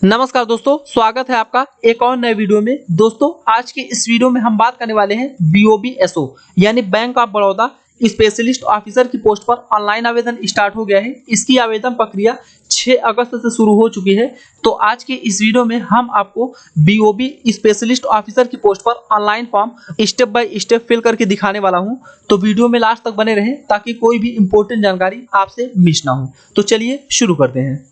नमस्कार दोस्तों, स्वागत है आपका एक और नए वीडियो में। दोस्तों, आज के इस वीडियो में हम बात करने वाले हैं बीओबीएसओ यानी bank of Baroda specialist officer की पोस्ट पर ऑनलाइन आवेदन स्टार्ट हो गया है। इसकी आवेदन प्रक्रिया 6 अगस्त से शुरू हो चुकी है। तो आज के इस वीडियो में हम आपको बीओबी स्पेशलिस्ट ऑफिसर की पोस्ट पर online form step by step fill करके दिखाने वाला हूं। तो वीडियो में लास्ट तक बने रहें ताकि कोई भी इंपॉर्टेंट जानकारी आपसे मिस ना हो। तो चलिए शुरू करते हैं।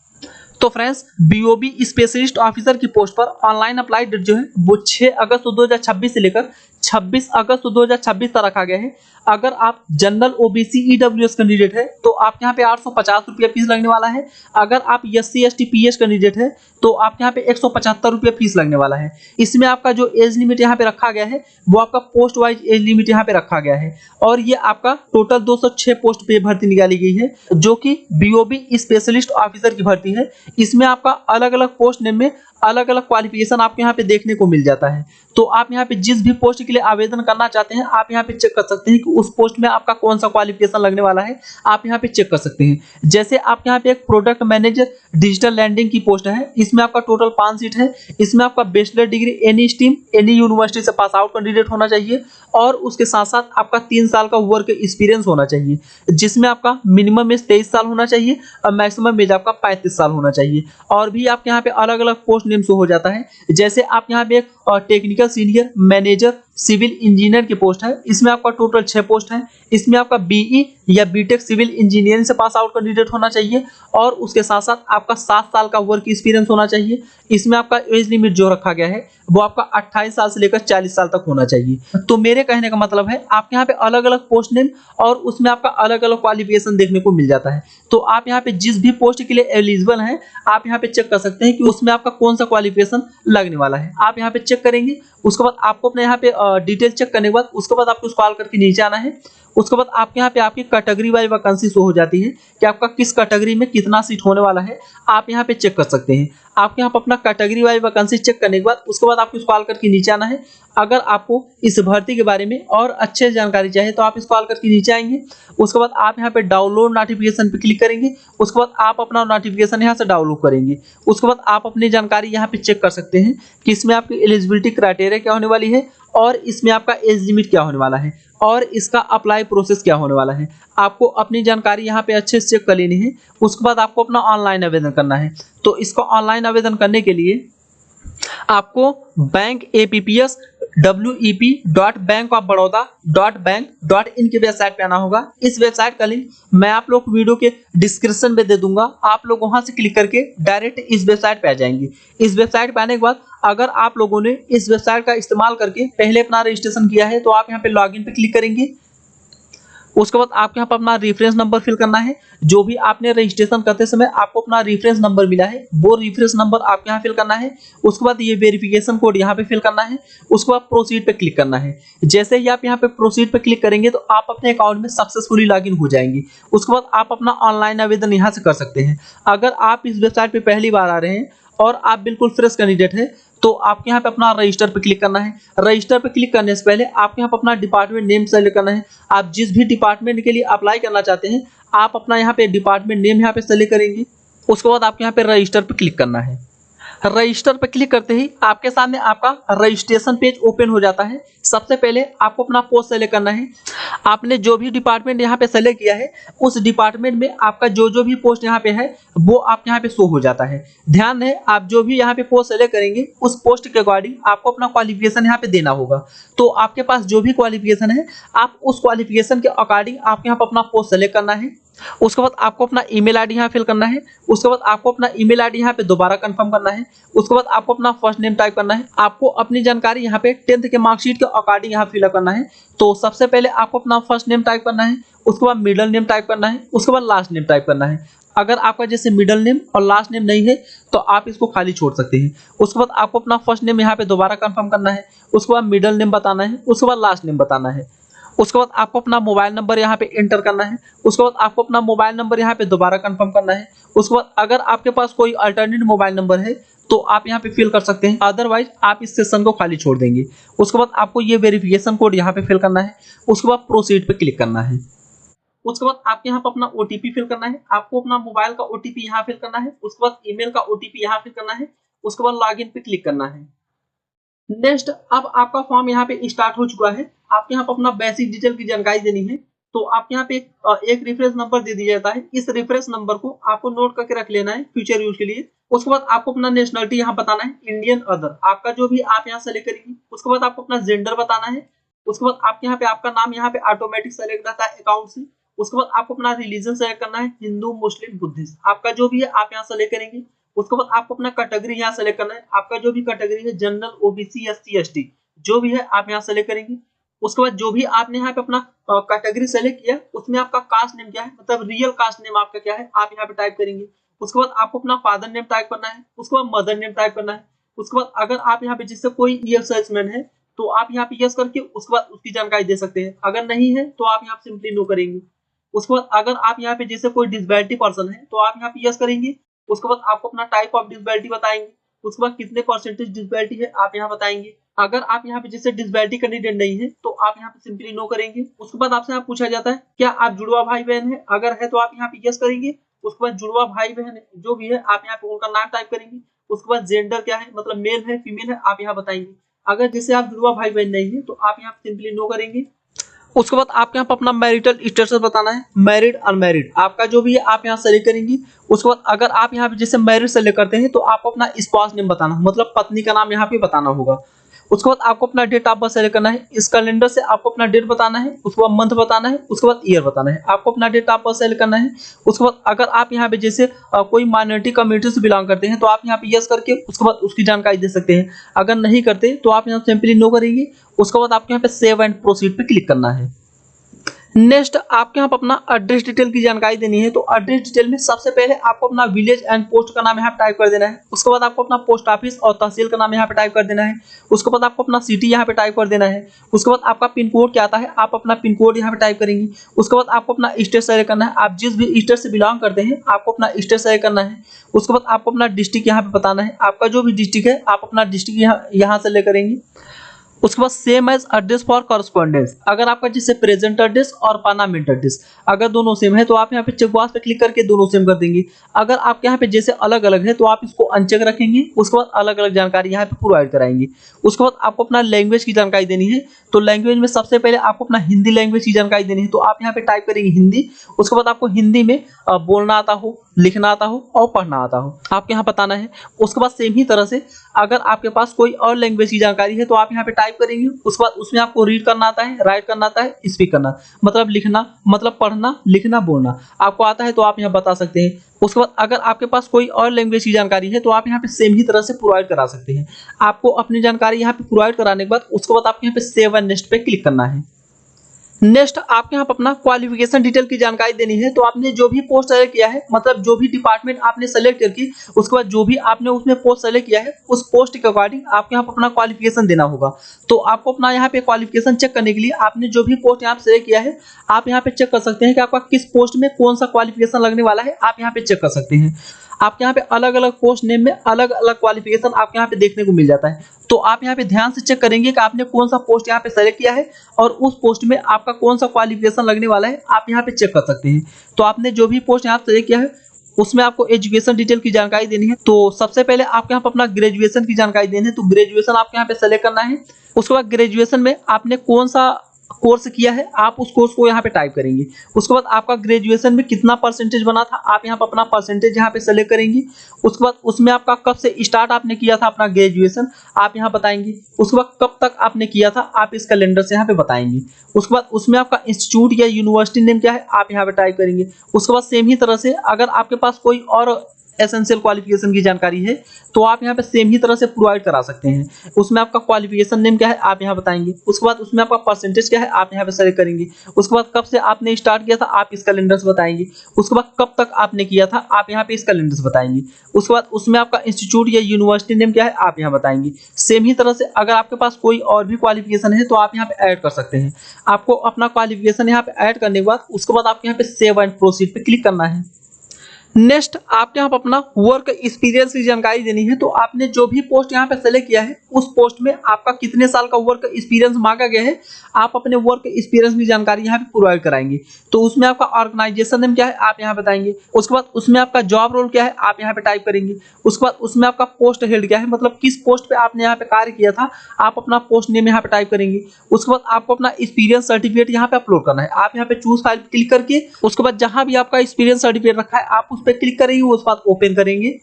तो फ्रेंड्स, बीओबी स्पेशलिस्ट ऑफिसर की पोस्ट पर ऑनलाइन अप्लाई डेट जो है वो 6 अगस्त 2026 से लेकर 26 अगस्त 2026 तक रखा गया है। अगर आप जनरल ओबीसी ईडब्ल्यूएस कैंडिडेट है तो आप यहाँ पे 850 रुपया फीस लगने वाला है। अगर आप एससी एसटी पीएच कैंडिडेट है तो आप यहाँ पे 175 रुपया फीस लगने वाला है। इसमें आपका जो एज लिमिट यहाँ पे रखा गया है वो आपका पोस्ट वाइज एज लिमिट यहाँ पे रखा गया है और ये आपका टोटल 206 पोस्ट पे भर्ती निकाली गई है जो कि बीओबी स्पेशलिस्ट ऑफिसर की भर्ती है। इसमें आपका अलग अलग पोस्ट नेम में अलग अलग क्वालिफिकेशन आपको यहाँ पे देखने को मिल जाता है। तो आप यहाँ पे जिस भी पोस्ट के लिए आवेदन करना चाहते हैं आप यहाँ पे चेक कर सकते हैं कि उस पोस्ट में आपका कौन सा क्वालिफिकेशन लगने वाला है। आप यहाँ पे चेक कर सकते हैं। जैसे आप यहाँ पे एक प्रोडक्ट मैनेजर डिजिटल लैंडिंग की पोस्ट है, इसमें आपका टोटल 5 सीट है। इसमें आपका bachelor degree any stream any university से पास आउट कैंडिडेट होना चाहिए और उसके साथ साथ आपका 3 साल का वर्क एक्सपीरियंस होना चाहिए, जिसमें आपका मिनिमम एज 23 साल होना चाहिए और मैक्सिमम एज आपका 35 साल होना चाहिए। और भी आपके यहाँ पे अलग अलग पोस्ट नेम शो हो जाता है। जैसे आप यहाँ पे एक technical senior manager civil engineer की पोस्ट है, इसमें आपका टोटल 6 पोस्ट है। इसमें आपका बीई या बीटेक सिविल इंजीनियरिंग से पास आउट कैंडिडेट होना चाहिए और उसके साथ साथ आपका 7 साल का वर्क एक्सपीरियंस होना चाहिए। इसमें आपका एज लिमिट जो रखा गया है वो आपका 28 साल से लेकर 40 साल तक होना चाहिए। तो मेरे कहने का मतलब है आप यहाँ पे अलग अलग पोस्ट नेम और उसमें आपका अलग अलग क्वालिफिकेशन देखने को मिल जाता है। तो आप यहाँ पे जिस भी पोस्ट के लिए एलिजिबल हैं आप यहाँ पे चेक कर सकते हैं कि उसमें आपका कौन सा क्वालिफिकेशन लगने वाला है। आप यहाँ पे चेक करेंगे, उसके बाद आपको अपने यहाँ पे डिटेल चेक करने के बाद उसके बाद आपको स्क्रॉल करके नीचे आना है। उसके बाद आपके यहाँ पे आपकी कैटेगरी वाइज वैकेंसी शो हो जाती है कि आपका किस कैटेगरी में कितना सीट होने वाला है। आप यहाँ पे चेक कर सकते हैं। आपके यहाँ पे अपना कैटेगरी वाइज वैकेंसी चेक करने के बाद उसके बाद आपको स्क्रॉल करके नीचे आना है। अगर आपको इस भर्ती के बारे में और अच्छे जानकारी चाहिए तो आप स्क्रॉल करके नीचे आएंगे। उसके बाद आप यहाँ पे डाउनलोड नोटिफिकेशन पे क्लिक करेंगे। उसके बाद आप अपना नोटिफिकेशन यहाँ से डाउनलोड करेंगे। उसके बाद आप अपनी जानकारी यहाँ पे चेक कर सकते हैं कि इसमें आपकी एलिजिबिलिटी क्राइटेरिया क्या होने वाली है और इसमें आपका एज लिमिट क्या होने वाला है और इसका अप्लाई प्रोसेस क्या होने वाला है। आपको अपनी जानकारी यहाँ पे अच्छे से चेक कर लेनी है। उसके बाद आपको अपना ऑनलाइन आवेदन करना है। तो इसको ऑनलाइन आवेदन करने के लिए आपको बैंक APPS wep.bankofbaroda.bank.in की वेबसाइट पे आना होगा। इस वेबसाइट का लिंक मैं आप लोग वीडियो के डिस्क्रिप्शन में दे दूंगा। आप लोग वहां से क्लिक करके डायरेक्ट इस वेबसाइट पे आ जाएंगे। इस वेबसाइट पे आने के बाद अगर आप लोगों ने इस वेबसाइट का इस्तेमाल करके पहले अपना रजिस्ट्रेशन किया है तो आप यहाँ पे लॉगिन पे क्लिक करेंगे। उसके बाद आपके यहाँ पर अपना रेफरेंस नंबर फिल करना है। जो भी आपने रजिस्ट्रेशन करते समय आपको अपना रेफरेंस नंबर मिला है वो रेफरेंस नंबर आपके यहाँ फिल करना है। उसके बाद ये वेरिफिकेशन कोड यहाँ पे फिल करना है। उसके बाद प्रोसीड पे क्लिक करना है। जैसे ही आप यहाँ पे प्रोसीड पे क्लिक करेंगे तो आप अपने अकाउंट में सक्सेसफुली लॉगिन हो जाएंगे। उसके बाद आप अपना ऑनलाइन आवेदन यहाँ से कर सकते हैं। अगर आप इस वेबसाइट पे पहली बार आ रहे हैं और आप बिल्कुल फ्रेश कैंडिडेट है तो आपके यहाँ पे अपना रजिस्टर पे क्लिक करना है। रजिस्टर पे क्लिक करने से पहले आपके यहाँ पे अपना डिपार्टमेंट नेम सेलेक्ट करना है। आप जिस भी डिपार्टमेंट के लिए अप्लाई करना चाहते हैं आप अपना यहाँ पे डिपार्टमेंट नेम यहाँ पे सेलेक्ट करेंगे। उसके बाद आपके यहाँ पे रजिस्टर पे क्लिक करना है। रजिस्टर पे क्लिक करते ही आपके सामने आपका रजिस्ट्रेशन पेज ओपन हो जाता है। सबसे पहले आपको अपना पोस्ट सेलेक्ट करना है। आपने जो भी डिपार्टमेंट यहाँ पे सेलेक्ट किया है उस डिपार्टमेंट में आपका जो भी पोस्ट यहाँ पे है वो आपके यहाँ पे शो हो जाता है। ध्यान है, आप जो भी यहाँ पे पोस्ट सेलेक्ट करेंगे उस पोस्ट के अकॉर्डिंग आपको अपना क्वालिफिकेशन यहाँ पे देना होगा। तो आपके पास जो भी क्वालिफिकेशन है आप उस क्वालिफिकेशन के अकॉर्डिंग आपके यहाँ पे अपना पोस्ट सेलेक्ट करना है। उसके बाद आपको अपना ईमेल आईडी यहाँ फिल करना है। उसके बाद आपको अपना ईमेल आईडी यहाँ पे दोबारा कंफर्म करना है। उसके बाद आपको अपना फर्स्ट नेम टाइप करना है। आपको अपनी जानकारी यहाँ पे 10th के मार्कशीट के अकॉर्डिंग यहाँ फिल करना है। तो सबसे पहले आपको अपना फर्स्ट नेम टाइप करना है। उसके बाद मिडिल नेम टाइप करना है। उसके बाद लास्ट नेम टाइप करना है। अगर आपका जैसे मिडिल नेम और लास्ट नेम नहीं है तो आप इसको खाली छोड़ सकते हैं। उसके बाद आपको अपना फर्स्ट नेम यहाँ पे दोबारा कंफर्म करना है। उसके बाद मिडिल नेम बताना है। उसके बाद लास्ट नेम बताना है। उसके बाद आपको अपना मोबाइल नंबर यहाँ पे एंटर करना है। उसके बाद आपको अपना मोबाइल नंबर यहाँ पे दोबारा कंफर्म करना है। उसके बाद अगर आपके पास कोई अल्टरनेट मोबाइल नंबर है तो आप यहाँ पे फिल कर सकते हैं, अदरवाइज आप इस सेशन को खाली छोड़ देंगे। उसके बाद आपको ये वेरिफिकेशन कोड यहाँ पे फिल करना है। उसके बाद प्रोसीड पे क्लिक करना है। उसके बाद आपके यहाँ पर अपना ओटीपी फिल करना है। आपको अपना मोबाइल का ओटीपी यहाँ फिल करना है। उसके बाद ईमेल का ओटीपी यहाँ फिल करना है। उसके बाद लॉगिन पे क्लिक करना है। नेक्स्ट अब आपका फॉर्म यहाँ पे स्टार्ट हो चुका है। आपको यहाँ पे अपना बेसिक डिटेल की जानकारी देनी है। तो आप यहाँ पे एक रेफरेंस नंबर दे दिया जाता है। इस रेफरेंस नंबर को आपको नोट करके रख लेना है फ्यूचर यूज के लिए। उसके बाद आपको अपना नेशनलिटी यहाँ बताना है, इंडियन अदर आपका जो भी आप यहाँ सेलेक्ट करेंगे। उसके बाद आपको अपना जेंडर बताना है। उसके बाद आपके यहाँ पे आपका नाम यहाँ पे ऑटोमेटिक सेलेक्ट रहता है अकाउंट से। उसके बाद आपको अपना रिलीजन सेलेक्ट करना है, हिंदू मुस्लिम बुद्धिस्ट आपका जो भी है आप यहाँ सेलेक्ट करेंगे। उसके बाद आपको अपना कैटेगरी यहाँ सेलेक्ट करना है, आपका जो भी कैटेगरी है जनरल, ओबीसी, एससी, एसटी जो भी है आप यहाँ सेलेक्ट करेंगे। उसके बाद जो भी आपने यहाँ पे अपना कैटेगरी सेलेक्ट किया उसमें आपका कास्ट नेम क्या है, मतलब रियल कास्ट नेम आपका क्या है आप यहाँ पे टाइप करेंगे। उसके बाद आपको अपना फादर नेम टाइप करना है, उसके बाद मदर नेम टाइप करना है। उसके बाद अगर आप यहाँ पे जिससे कोई रियल सेल्समैन है तो आप यहाँ पे यस करके उसके बाद उसकी जानकारी दे सकते हैं। अगर नहीं है तो आप यहाँ पे सिंपली नो करेंगे। उसके बाद अगर आप यहाँ पे जैसे कोई डिसेबिलिटी पर्सन है तो आप यहाँ पे यस करेंगे। उसके बाद आपको अपना टाइप ऑफ डिसेबिलिटी बताएंगे। उसके बाद कितने परसेंटेज डिसेबिलिटी है आप यहाँ बताएंगे। अगर आप यहाँ पे जैसे डिसेबिलिटी कैंडिडेट नहीं है तो आप यहाँ पे सिंपली नो करेंगे। उसके बाद आपसे यहाँ पूछा जाता है क्या आप जुड़वा भाई बहन है, अगर है तो आप यहाँ पे यस करेंगे। उसके बाद जुड़वा भाई बहन जो भी है आप यहाँ पे उनका नाम टाइप करेंगे। उसके बाद जेंडर क्या है, मतलब मेल है फीमेल है आप यहाँ बताएंगे। अगर जैसे आप जुड़वा भाई बहन नहीं है तो आप यहाँ पे सिंपली नो करेंगे। उसके बाद आपके यहाँ पर अपना मैरिटल स्टेटस बताना है, मैरिड अनमैरिड आपका जो भी है आप यहाँ सेलेक्ट करेंगे। उसके बाद अगर आप यहाँ पे जैसे मैरिड सेलेक्ट करते हैं तो आपको अपना स्पाउस नेम बताना, मतलब पत्नी का नाम यहाँ पे बताना होगा। उसके बाद आपको अपना डेट ऑफ बर्थ सेलेक्ट करना है, इस कैलेंडर से आपको अपना डेट बताना है। उसके बाद मंथ बताना है, उसके बाद ईयर बताना है। आपको अपना डेट ऑफ बर्थ सेलेक्ट करना है। उसके बाद अगर आप यहाँ पे जैसे कोई माइनॉरिटी कम्युनिटी से बिलोंग करते हैं तो आप यहाँ पे यस करके उसके बाद उसकी जानकारी दे सकते हैं। अगर नहीं करते तो आप यहाँ सिंपली नो करेंगे। उसके बाद आपको यहाँ पे सेव एंड प्रोसीड पे क्लिक करना है। नेक्स्ट आपके यहाँ पर अपना एड्रेस डिटेल की जानकारी देनी है। तो एड्रेस डिटेल में सबसे पहले आपको अपना विलेज एंड पोस्ट का नाम यहाँ पे टाइप कर देना है। उसके बाद आपको अपना पोस्ट ऑफिस और तहसील का नाम यहाँ पे टाइप कर देना है। उसके बाद आपको अपना सिटी यहाँ पे टाइप कर देना है। उसके बाद आपका पिन कोड क्या आता है आप अपना पिन कोड यहाँ पे टाइप करेंगे। उसके बाद आपको अपना स्टेट सेलेक्ट करना है, आप जिस भी स्टेट से बिलोंग करते हैं आपको अपना स्टेट सेलेक्ट करना है। उसके बाद आपको अपना डिस्ट्रिक्ट यहाँ पे बताना है, आपका जो भी डिस्ट्रिक्ट है आप अपना डिस्ट्रिक्ट यहाँ से ले करेंगे। उसके बाद same as address for correspondence, अगर आपका जैसे प्रेजेंट एड्रेस और परमानेंट एड्रेस अगर दोनों सेम है तो आप यहाँ पे चेक बॉक्स पे क्लिक करके दोनों सेम कर देंगे। अगर आपके यहाँ पे जैसे अलग अलग है तो आप इसको अनचेक रखेंगे। उसके बाद अलग अलग जानकारी यहाँ पे प्रोवाइड कराएंगे। उसके बाद आपको अपना लैंग्वेज की जानकारी देनी है। तो लैंग्वेज में सबसे पहले आपको अपना हिंदी लैंग्वेज की जानकारी देनी है, तो आप यहाँ पे टाइप करेंगे हिंदी। उसके बाद आपको हिंदी में बोलना आता हो, लिखना आता हो और पढ़ना आता हो आपके यहाँ बताना है। उसके बाद सेम ही तरह से अगर आपके पास कोई और लैंग्वेज की जानकारी है तो आप यहाँ पे टाइप करेंगे। उसके बाद उसमें आपको रीड करना आता है, राइट करना आता है, स्पीक करना मतलब लिखना, मतलब पढ़ना, लिखना, बोलना आपको आता है तो आप यहाँ बता सकते हैं। उसके बाद अगर आपके पास कोई और लैंग्वेज की जानकारी है तो आप यहाँ पे सेम ही तरह से प्रोवाइड करा सकते हैं। आपको अपनी जानकारी यहाँ पे प्रोवाइड कराने के बाद उसके बाद आपको यहाँ पे सेव एंड नेक्स्ट पे क्लिक करना है। नेक्स्ट आपके यहाँ पर अपना क्वालिफिकेशन डिटेल की जानकारी देनी है। तो आपने जो भी पोस्ट सेलेक्ट किया है, मतलब जो भी डिपार्टमेंट आपने सेलेक्ट करके उसके बाद जो भी आपने उसमें पोस्ट सेलेक्ट किया है उस पोस्ट के अकॉर्डिंग आपके यहाँ पर अपना क्वालिफिकेशन देना होगा। तो आपको अपना यहाँ पे क्वालिफिकेशन चेक करने के लिए आपने जो भी पोस्ट यहाँ पे सेलेक्ट किया है आप यहाँ पे चेक कर सकते हैं कि आपका किस पोस्ट में कौन सा क्वालिफिकेशन लगने वाला है, आप यहाँ पे चेक कर सकते हैं। आपके यहाँ पे अलग अलग पोस्ट नेम में अलग अलग क्वालिफिकेशन आपके यहाँ पे देखने को मिल जाता है। तो आप यहाँ पे ध्यान से चेक करेंगे कि आपने कौन सा पोस्ट यहाँ पे सेलेक्ट किया है और उस पोस्ट में आपका कौन सा क्वालिफिकेशन लगने वाला है, आप यहाँ पे चेक कर सकते हैं। तो आपने जो भी पोस्ट यहाँ पे सेलेक्ट किया है उसमें आपको एजुकेशन डिटेल की जानकारी देनी है। तो सबसे पहले आपके यहाँ पे अपना ग्रेजुएशन की जानकारी देनी है। तो ग्रेजुएशन आपके यहाँ पे सेलेक्ट करना है। उसके बाद ग्रेजुएशन में आपने कौन सा कोर्स किया है आप उस कोर्स को यहाँ पे टाइप करेंगे। उसके बाद आपका ग्रेजुएशन में कितना परसेंटेज बना था आप यहाँ पे अपना परसेंटेज यहाँ पे सेलेक्ट करेंगे। उसके बाद उसमें आपका कब से स्टार्ट आपने किया था अपना ग्रेजुएशन आप यहाँ बताएंगे। उसके बाद कब तक आपने किया था आप इस कैलेंडर से यहाँ पे बताएंगे। उसके बाद उसमें आपका इंस्टीट्यूट या यूनिवर्सिटी नेम क्या है आप यहाँ पे टाइप करेंगे। उसके बाद सेम ही तरह से अगर आपके पास कोई और एसेंशियल क्वालिफिकेशन की जानकारी है तो आप यहाँ पे सेम ही तरह से प्रोवाइड करा सकते हैं। उसमें आपका क्वालिफिकेशन नेम क्या है आप यहाँ बताएंगे। उसके बाद उसमें आपका परसेंटेज क्या है आप यहाँ पे सेलेक्ट करेंगे। उसके बाद कब से आपने स्टार्ट किया था आप इस कैलेंडर से बताएंगे। उसके बाद कब तक आपने किया था आप यहाँ पे इस कैलेंडर से बताएंगे। उसके बाद उसमें आपका इंस्टीट्यूट या यूनिवर्सिटी नेम क्या है आप यहाँ बताएंगे। सेम ही तरह से अगर आपके पास कोई और भी क्वालिफिकेशन है तो आप यहाँ पे ऐड कर सकते हैं। आपको अपना क्वालिफिकेशन यहाँ पे ऐड करने के बाद उसके बाद आपको यहाँ पे सेव एंड प्रोसीड पे क्लिक करना है। नेक्स्ट आपने यहाँ पर अपना वर्क एक्सपीरियंस की जानकारी देनी है। तो आपने जो भी पोस्ट यहाँ पे सेलेक्ट किया है उस पोस्ट में आपका कितने साल का वर्क एक्सपीरियंस मांगा गया है, आप अपने वर्क एक्सपीरियंस की जानकारी यहाँ पे प्रोवाइड कराएंगे। तो उसमें आपका ऑर्गेनाइजेशन नेम क्या है आप यहाँ बताएंगे, उसके बाद उसमें आपका जॉब रोल क्या है आप यहाँ पे टाइप करेंगे, उसके बाद उसमें आपका पोस्ट हेल्ड क्या है, मतलब किस पोस्ट पे आपने यहाँ पे कार्य किया था, आप अपना पोस्ट नेम यहाँ पे टाइप करेंगे। उसके बाद आपको अपना एक्सपीरियंस सर्टिफिकेट यहाँ पे अपलोड करना है। आप यहाँ पे चूज फाइल क्लिक करके उसके बाद जहां भी आपका एक्सपीरियंस सर्टिफिकेट रखा है आप उस पर क्लिक करेंगे, उसके बाद ओपन करेंगे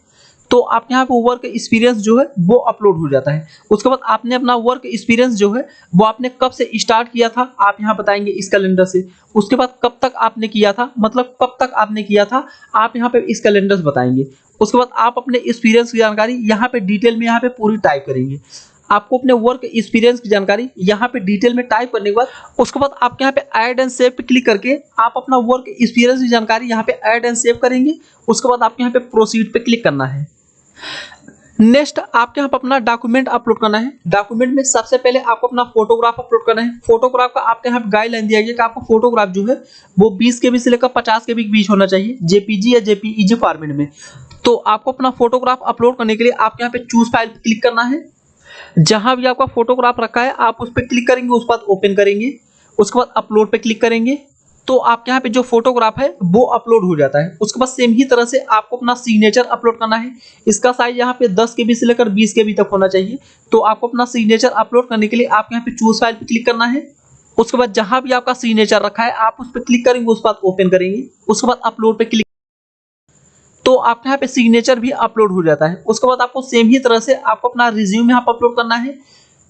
तो आप यहाँ पे वर्क एक्सपीरियंस जो है वो अपलोड हो जाता है। उसके बाद आपने अपना वर्क एक्सपीरियंस जो है वो आपने कब से स्टार्ट किया था आप यहाँ बताएंगे इस कैलेंडर से, उसके बाद कब तक आपने किया था, मतलब कब तक आपने किया था आप यहाँ पे इस कैलेंडर से बताएंगे। उसके बाद आप अपने एक्सपीरियंस की जानकारी यहाँ पे डिटेल में यहाँ पे पूरी टाइप करेंगे। आपको अपने वर्क एक्सपीरियंस की जानकारी यहाँ पे डिटेल में टाइप करने के बाद उसके बाद आप यहाँ पे ऐड एंड सेव पे क्लिक करके आप अपना वर्क एक्सपीरियंस की जानकारी यहाँ पे ऐड एंड सेव करेंगे। उसके बाद आपको यहाँ पे प्रोसीड पे क्लिक करना है। नेक्स्ट आपके यहाँ पे अपना डॉक्यूमेंट अपलोड करना है। डॉक्यूमेंट में सबसे पहले आपको अपना फोटोग्राफ अपलोड करना है। फोटोग्राफ का आपके यहाँ पे गाइडलाइन दिया गया कि आपका फोटोग्राफ जो है वो 20 KB से लेकर 50 KB के बीच होना चाहिए, जेपीजी या जेपीईजी फॉर्मेट में। तो आपको अपना फोटोग्राफ अपलोड करने के लिए आपके यहाँ पे चूज फाइल पे क्लिक करना है। जहां भी आपका फोटोग्राफ रखा है आप उस पर क्लिक करेंगे, उसके बाद ओपन करेंगे, उसके बाद अपलोड पे क्लिक करेंगे तो आपके यहाँ पे जो फोटोग्राफ है वो अपलोड हो जाता है। उसके बाद सेम ही तरह से आपको अपना सिग्नेचर अपलोड करना है। इसका साइज यहाँ पे 10 KB से लेकर 20 KB तक होना चाहिए। तो आपको अपना सिग्नेचर अपलोड करने के लिए आप यहाँ पे चूज फाइल पे क्लिक करना है। उसके बाद जहां भी आपका सिग्नेचर रखा है आप उस पर क्लिक करेंगे, उसके बाद ओपन करेंगे, उसके बाद अपलोड पे क्लिक तो आपके यहाँ पे सिग्नेचर भी अपलोड हो जाता है। उसके बाद आपको सेम ही तरह से आपको अपना रिज्यूम यहाँ पे अपलोड करना है।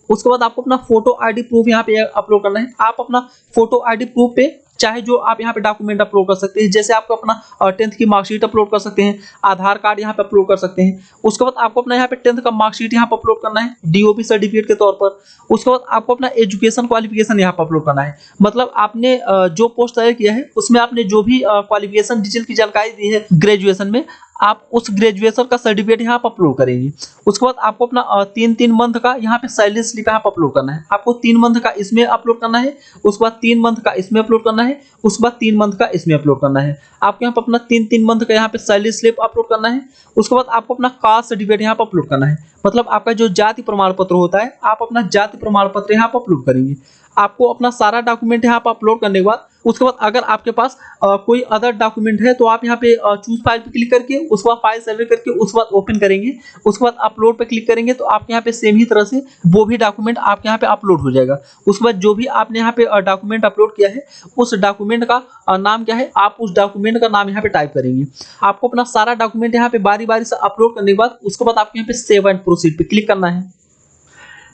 उसके बाद आपको अपना फोटो आईडी प्रूफ यहाँ पे अपलोड करना है। आप अपना फोटो आईडी प्रूफ पे चाहे जो आप यहाँ पे डॉक्यूमेंट अपलोड कर सकते हैं, जैसे आपको अपना 10th की मार्कशीट अपलोड कर सकते हैं, आधार कार्ड यहाँ पे अपलोड कर सकते हैं। उसके बाद आपको अपना यहाँ पे 10th का मार्कशीट यहाँ पे अपलोड करना है डीओपी सर्टिफिकेट के तौर पर। उसके बाद आपको अपना एजुकेशन क्वालिफिकेशन यहाँ पे अपलोड करना है, मतलब आपने जो पोस्ट तैयार किया है उसमें आपने जो भी क्वालिफिकेशन डिटेल की जानकारी दी है ग्रेजुएशन में, आप उस ग्रेजुएशन का सर्टिफिकेट यहाँ पर अपलोड करेंगे। उसके बाद आपको अपना 3 मंथ का यहाँ पे सैलरी स्लिप यहाँ पर अपलोड करना है। आपको 3 मंथ का इसमें अपलोड करना है, उसके बाद 3 मंथ का इसमें अपलोड करना है, उसके बाद 3 मंथ का इसमें अपलोड करना है। आपको यहाँ पर अपना 3 मंथ का यहाँ पे सैलरी स्लिप अपलोड करना है। उसके बाद आपको अपना कास्ट सर्टिफिकेट यहाँ पर अपलोड करना है, मतलब आपका जो जाति प्रमाण पत्र होता है आप अपना जाति प्रमाण पत्र यहाँ पर अपलोड करेंगे। आपको अपना सारा डॉक्यूमेंट यहाँ पर अपलोड करने के बाद उसके बाद अगर आपके पास कोई अदर डॉक्यूमेंट है तो आप यहाँ पे चूज फाइल पे क्लिक करके उसके बाद फाइल सेलेक्ट करके उसके बाद ओपन करेंगे, उसके बाद अपलोड पे क्लिक करेंगे तो आपके यहाँ पे सेम ही तरह से वो भी डॉक्यूमेंट आपके यहाँ पे अपलोड हो जाएगा। उसके बाद जो भी आपने यहाँ पे डॉक्यूमेंट अपलोड किया है उस डॉक्यूमेंट का नाम क्या है आप उस डॉक्यूमेंट का नाम यहाँ पे टाइप करेंगे। आपको अपना सारा डॉक्यूमेंट यहाँ पे बारी बारी से अपलोड करने के बाद उसके बाद आपको यहाँ पे सेव एंड प्रोसीड पे क्लिक करना है।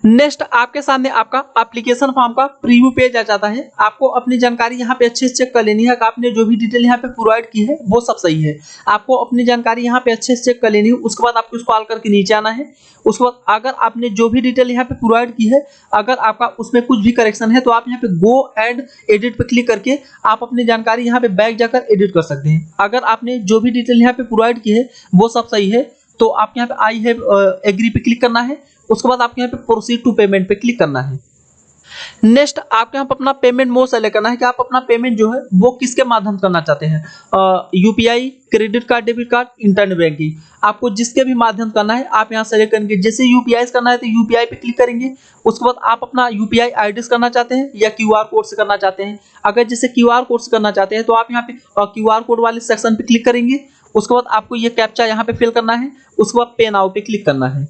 नेक्स्ट आपके सामने आपका एप्लीकेशन फॉर्म का प्रीव्यू पेज आ जाता है। आपको अपनी जानकारी यहाँ पे अच्छे से चेक कर लेनी है कि आपने जो भी डिटेल यहाँ पे प्रोवाइड की है वो सब सही है। आपको अपनी जानकारी यहाँ पे अच्छे से चेक कर लेनी है। उसके बाद आपको स्क्रॉल करके नीचे आना है। उसके बाद अगर आपने जो भी डिटेल यहाँ पे प्रोवाइड की है अगर आपका उसमें कुछ भी करेक्शन है तो आप यहाँ पे गो एंड एडिट पे क्लिक करके आप अपनी जानकारी यहाँ पे बैक जाकर एडिट कर सकते हैं। अगर आपने जो भी डिटेल यहाँ पे प्रोवाइड की है वो सब सही है तो आप यहाँ पे आई हैव एग्री पे क्लिक करना है। उसके बाद आपको यहाँ पे प्रोसीड टू पेमेंट पे क्लिक करना है। नेक्स्ट आपके यहाँ पे अपना पेमेंट मोड सेलेक्ट करना है कि आप अपना पेमेंट जो है वो किसके माध्यम से करना चाहते हैं, UPI, credit card, debit card, internet banking, आपको जिसके भी माध्यम करना है आप यहाँ सेलेक्ट करेंगे। जैसे यूपीआई करना है तो यूपीआई पे क्लिक करेंगे। उसके बाद आप अपना यूपीआई आईडी से करना चाहते हैं या क्यूआर कोड से करना चाहते हैं। अगर जैसे क्यूआर कोड से करना चाहते हैं तो आप यहाँ पे क्यूआर कोड वाले सेक्शन पे क्लिक करेंगे। उसके बाद आपको ये कैप्चा यहाँ पे फिल करना है। उसके बाद पे नाउ पे क्लिक करना है।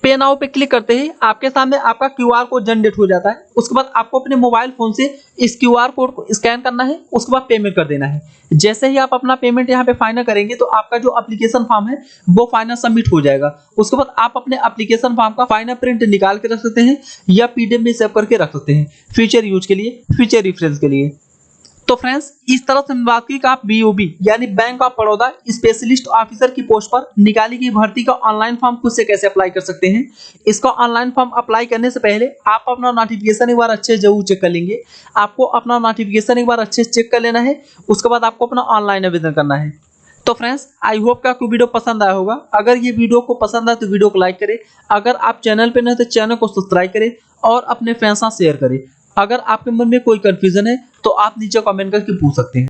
पे नाउ पे क्लिक करते ही आपके सामने आपका क्यूआर कोड जनरेट हो जाता है। उसके बाद आपको अपने मोबाइल फोन से इस क्यूआर कोड को स्कैन करना है। उसके बाद पेमेंट कर देना है। जैसे ही आप अपना पेमेंट यहाँ पे फाइनल करेंगे तो आपका जो एप्लीकेशन फॉर्म है वो फाइनल सबमिट हो जाएगा। उसके बाद आप अपने एप्लीकेशन फॉर्म का फाइनल प्रिंट निकाल के रख सकते हैं या पीडीएफ में सेव करके रख सकते हैं फ्यूचर यूज के लिए, फ्यूचर रेफरेंस के लिए। तो फ्रेंड्स इस तरह से बात की कि आप बीओबी यानी bank of Baroda specialist officer की पोस्ट पर निकाली गई भर्ती का ऑनलाइन फॉर्म खुद से कैसे अप्लाई कर सकते हैं। इसका ऑनलाइन फॉर्म अप्लाई करने से पहले आप अपना नोटिफिकेशन एक बार अच्छे से जरूर चेक कर लेंगे। आपको अपना नोटिफिकेशन एक बार अच्छे से चेक कर लेना है। उसके बाद आपको अपना ऑनलाइन आवेदन करना है। तो फ्रेंड्स आई होप कि आपको वीडियो पसंद आया होगा। अगर ये वीडियो को पसंद आए तो वीडियो को लाइक करें। अगर आप चैनल पे नए तो चैनल को सब्सक्राइब करें और अपने फ्रेंड्स से शेयर करें। अगर आपके मन में कोई कंफ्यूजन है तो आप नीचे कमेंट करके पूछ सकते हैं।